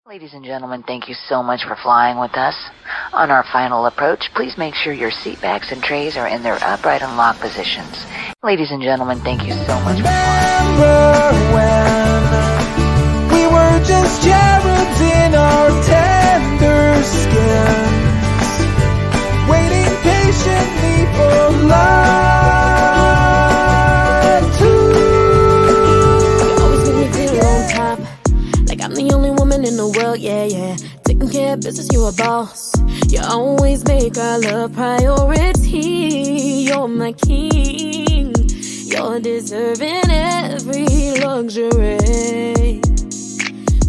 Ladies and gentlemen, thank you so much for flying with us. On our final approach, please make sure your seat backs and trays are in their upright and locked positions. Ladies and gentlemen, thank you so much for flying. Remember when we were just cherubs in our tender skins, waiting patiently for love to. You always make me feel on top, like I'm the only woman in the world, yeah, yeah. Taking care of business, you a boss. You always make our love priority. You're my king. You're deserving every luxury.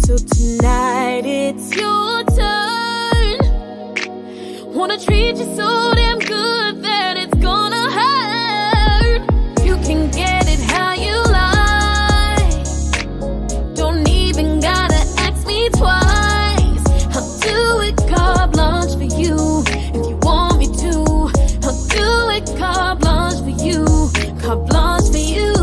So tonight it's your turn. Wanna treat you so damn good that it's gonna hurt. You can get it how you like. Don't even gotta ask me twice. I'll do it carte blanche for you. If you want me to, I'll do it carte blanche for you. Carte blanche for you.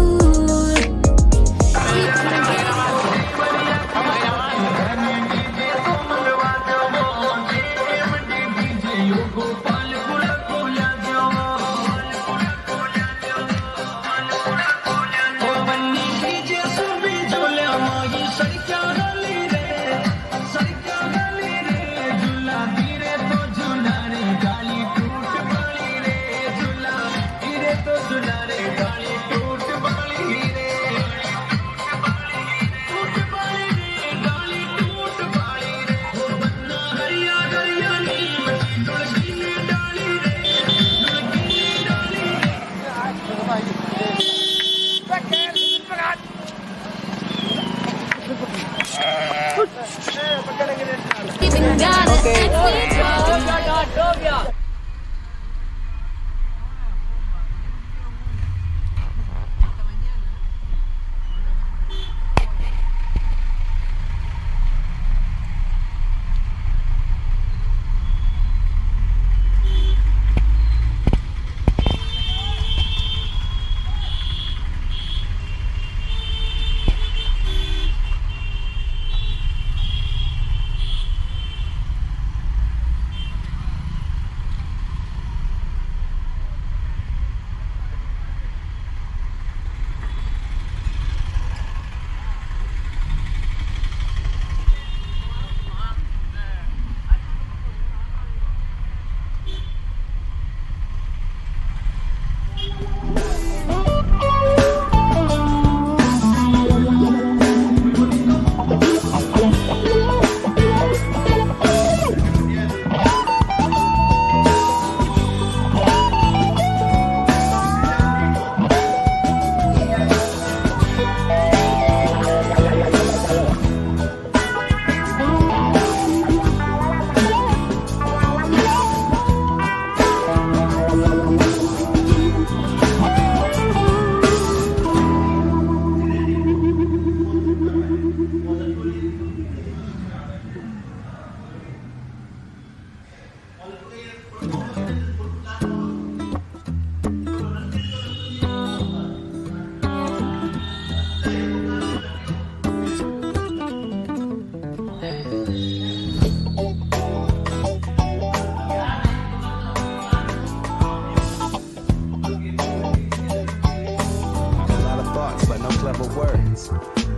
Even gotta ask me twice.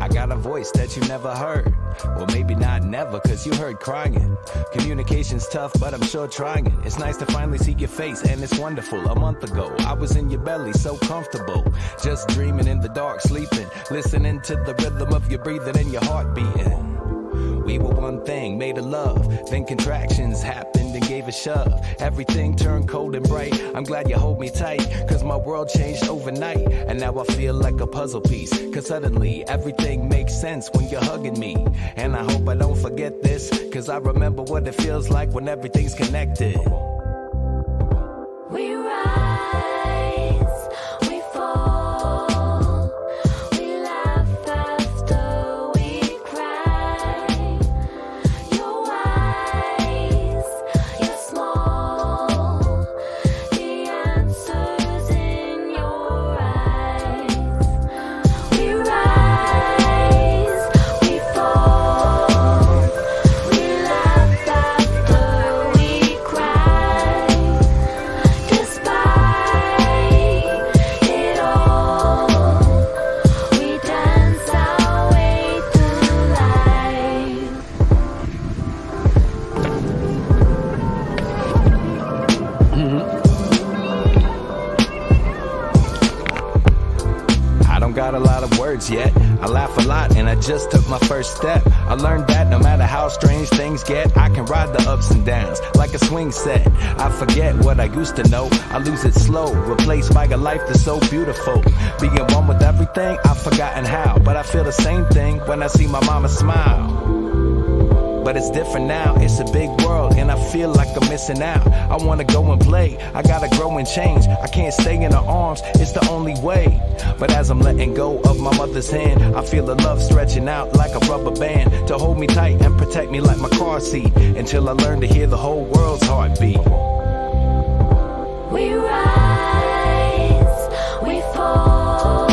I got a voice that you never heard. Well, maybe not never, cause you heard crying. Communication's tough, but I'm sure trying. It's nice to finally see your face, and it's wonderful. A month ago, I was in your belly, so comfortable. Just dreaming in the dark, sleeping. Listening to the rhythm of your breathing and your heart beating. We were one thing, made of love. Then contractions happened and gave a shove. Everything turned cold and bright. I'm glad you hold me tight, cause my world changed overnight. And now I feel like a puzzle piece, cause suddenly everything makes sense when you're hugging me. And I hope I don't forget this, cause I remember what it feels like when everything's connected. We rise, we fall, we laugh after we cry. You're wise, you're small, the answer's in your eyes. We rise, we fall, of words yet. I laugh a lot and I just took my first step. I learned that no matter how strange things get, I can ride the ups and downs like a swing set. I forget what I used to know, I lose it slow, replaced by a life that's so beautiful. Being one with everything, I've forgotten how, but I feel the same thing when I see my mama smile. But it's different now, it's a big world and I feel like I'm missing out. I wanna go and play, I gotta grow and change. I can't stay in her arms, it's the only way. But as I'm letting go of my mother's hand, I feel the love stretching out like a rubber band to hold me tight and protect me like my car seat, until I learn to hear the whole world's heartbeat. We rise, we fall.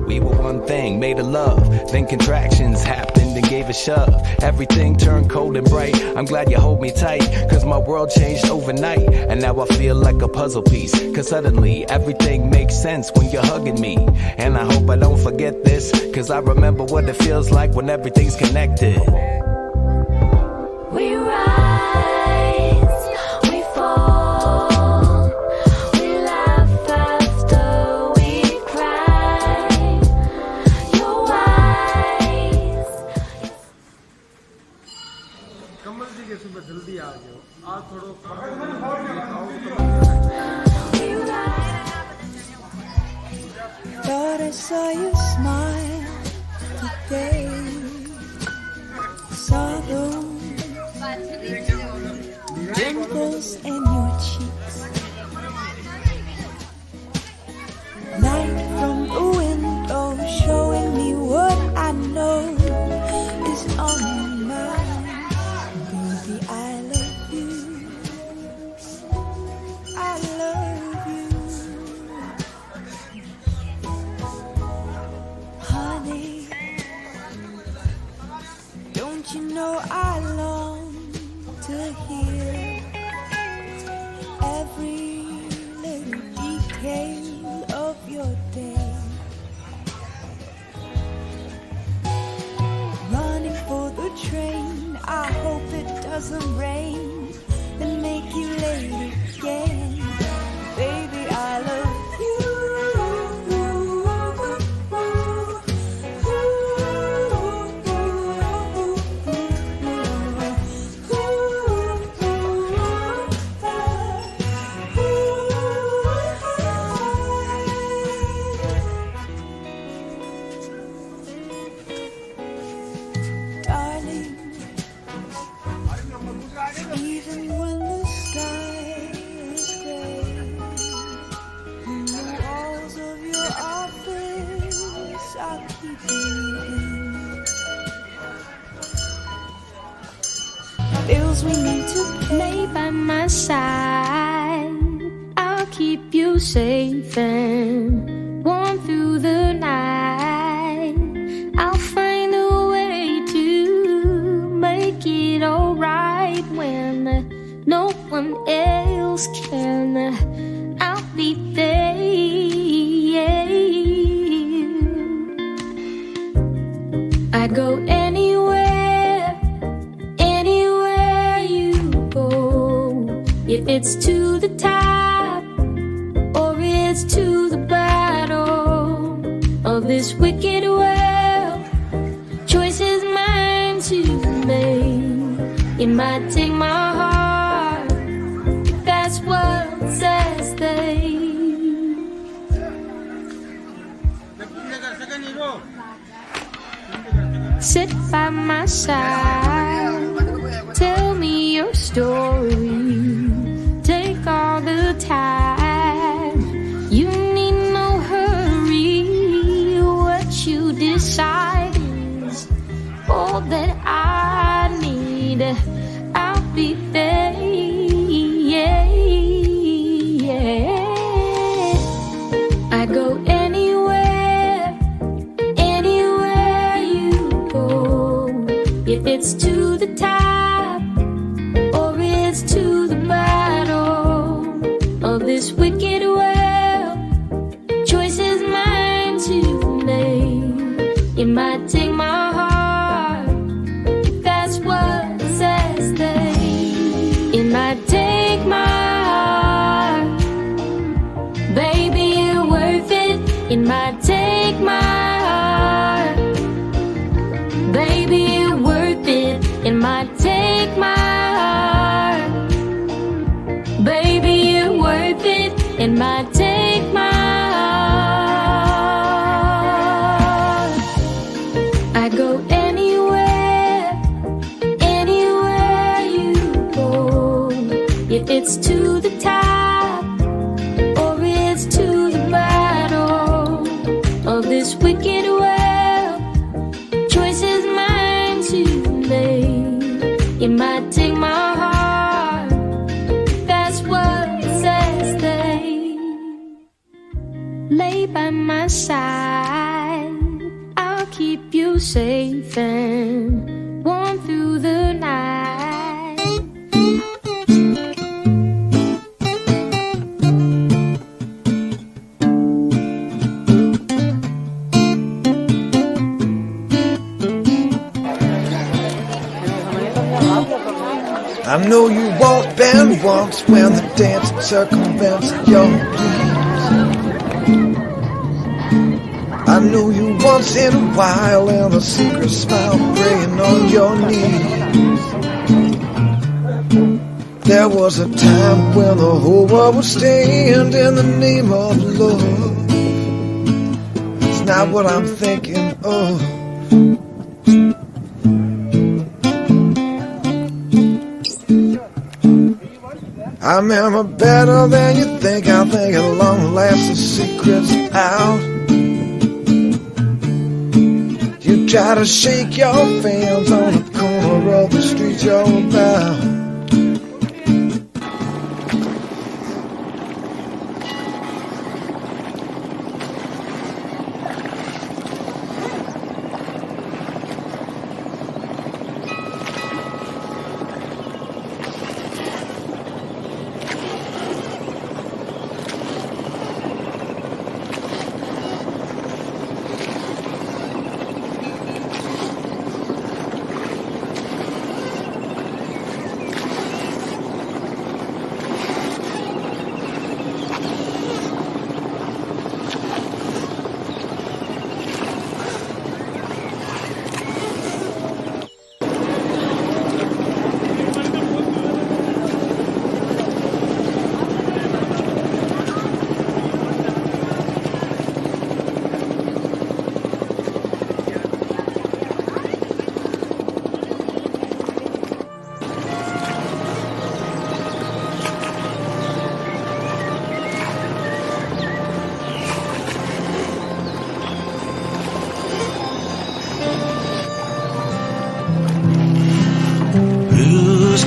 We were one thing, made a love, then contractions happened and gave a shove. Everything turned cold and bright, I'm glad you hold me tight, cause my world changed overnight. And now I feel like a puzzle piece, cause suddenly everything makes sense when you're hugging me. And I hope I don't forget this, cause I remember what it feels like when everything's connected. We rise, we fall, we laugh after we cry. Your eyes. कमल जी के सुबह जल्दी आ जाओ आज थोड़ा Thought I saw you smile today. Saw those dimples in your cheeks. Light from the window showing me what I know is on your mind. Baby, I love you. I love you. Honey, don't you know I long to hear every little detail of your day. Running for the train, I hope it doesn't rain and make you late again. Baby, I love you. Darling, even when the sky is gray, in the walls of your office I'll keep you in. Bills we need to Lay by my side, I'll keep you safe and warm through the night. I'll find a way to make it alright when no one else can. I'll be there. I'd go anywhere, anywhere you go. If it's to the top or it's to the bottom of this wicked world, choice is mine to make. It might take my heart, if that's what's at stake. Sit by my side. Tell me your story. Take all the time. You need no hurry. What you decide is all that I need. I'll be there. Yeah, yeah. I go anywhere, anywhere you go. If it's to the top or it's to the bottom of this wicked world, choice is mine to make. It might take my heart, if that's what says they. It might take my heart, baby, you're worth it. It might take my heart, baby, you're worth it. It might take my heart, baby, you're worth it. It might take my heart. I go anywhere, anywhere you go. If it's to the top or it's to the bottom of this wicked world, choice is mine to make. It might take my heart, that's what says they. Lay by my side, I'll keep you safe and warm through the night. I know you won't bend once when the dance circumvents your dreams. I know you once in a while and a secret smile praying on your knees. There was a time when the whole world would stand in the name of love. It's not what I'm thinking of. I remember better than you think. I think at long last the secret's out. You try to shake your fans on the corner of the street you're about.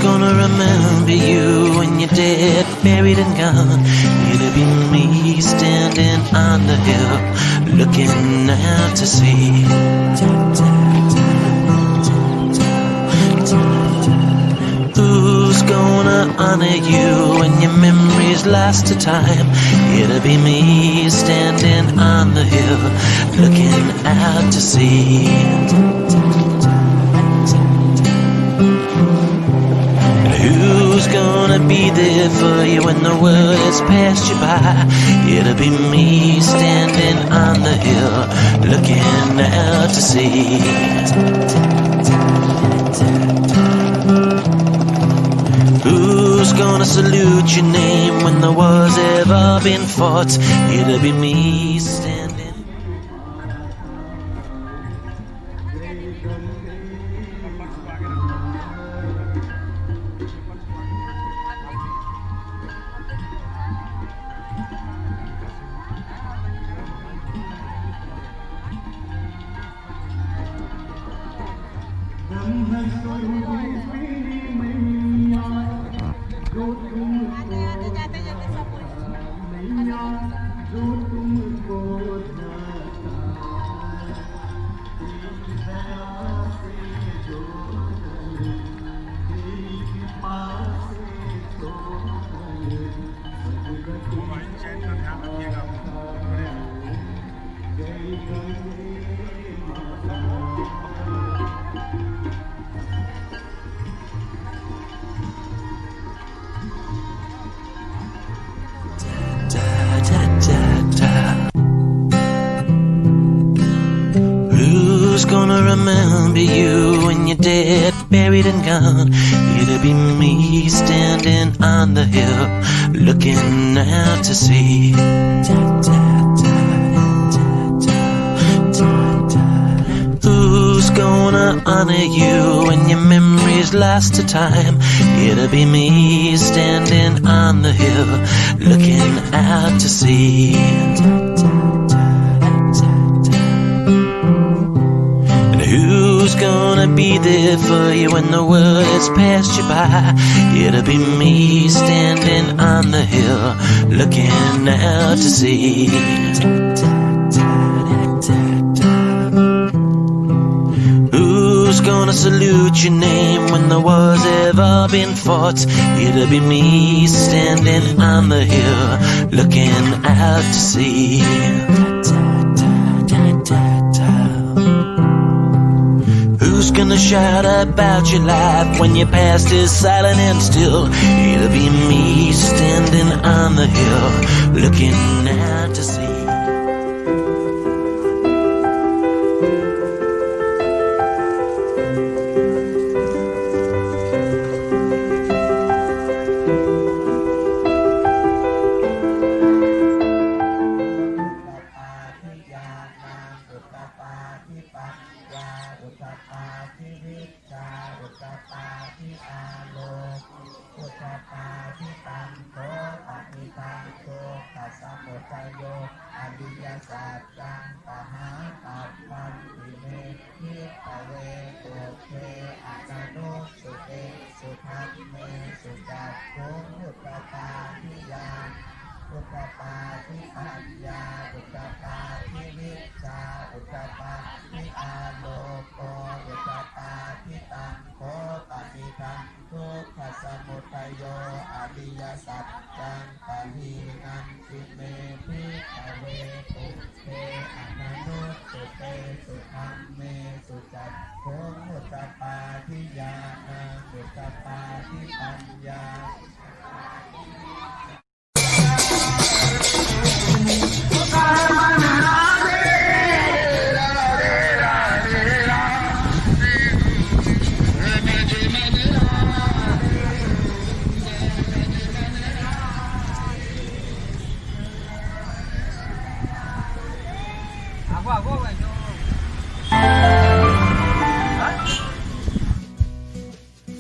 Gonna remember you when you're dead, buried and gone. It'll be me standing on the hill, looking out to sea. Who's gonna honor you when your memories last to time? It'll be me standing on the hill, looking out to sea. Who's gonna be there for you when the world has passed you by? It'll be me standing on the hill, looking out to sea. Who's gonna salute your name when the war's ever been fought? It'll be me standing. Who's gonna remember you when you're dead, buried and gone? It'll be me standing on the hill, looking out to sea. Who's gonna honor you when your memory's lost to time? It'll be me standing on the hill, looking out to sea. And who's gonna be there for you when the world has passed you by? It'll be me standing on the hill, looking out to sea. Who's gonna salute your name when the wars have all been fought? It'll be me standing on the hill, looking out to sea. Who's gonna shout about your life when your past is silent and still? It'll be me standing on the hill, looking out to sea.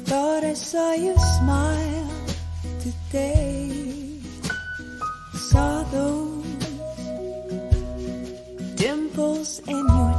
Thought I saw you smile today. Saw those dimples in your